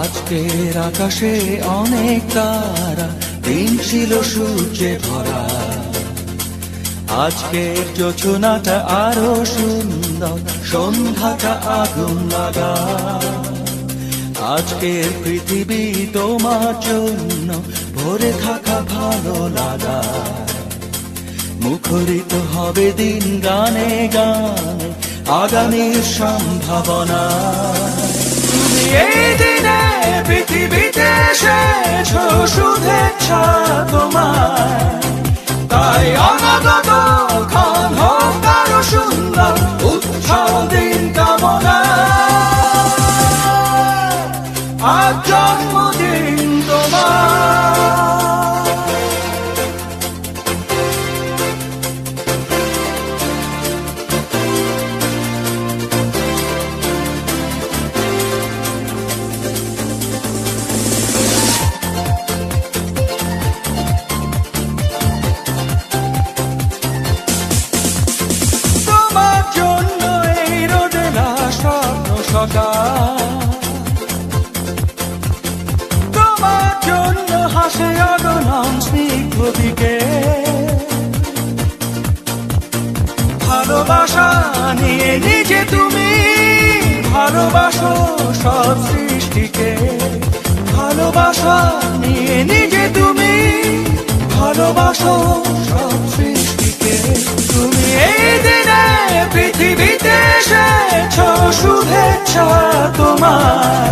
আজকের আকাশে অনেক তারা, দিন ছিল সূর্যে ভরা। আজকের যোছনাটা আরো সুন্দর, সন্ধ্যাটা আগুন লাগা। আজকের পৃথিবী তোমার জন্য ভরে থাকা ভালো লাগা। মুখরিত হবে দিন গানে গানে, আগামীর সম্ভাবনা। তুমি এই দিনে পৃথিবীতে এসেছো, শুভেচ্ছা তোমার। তাই অনাগত ক্ষণ হোক আরো সুন্দর, উৎসব দিন কামনা। আজ জন্মদিন তোমার। তোমার জন্য হাসে অগণন স্নিগ্ধ দিকে। ভালোবাসা নিয়ে নিজে তুমি ভালোবাসো সব সৃষ্টিকে। ভালোবাসা নিয়ে নিজে তুমি ভালোবাসো সব সৃষ্টিকে। তুমি এই দিনে পৃথিবীতে এসেছো, শুভেচ্ছা তোমার।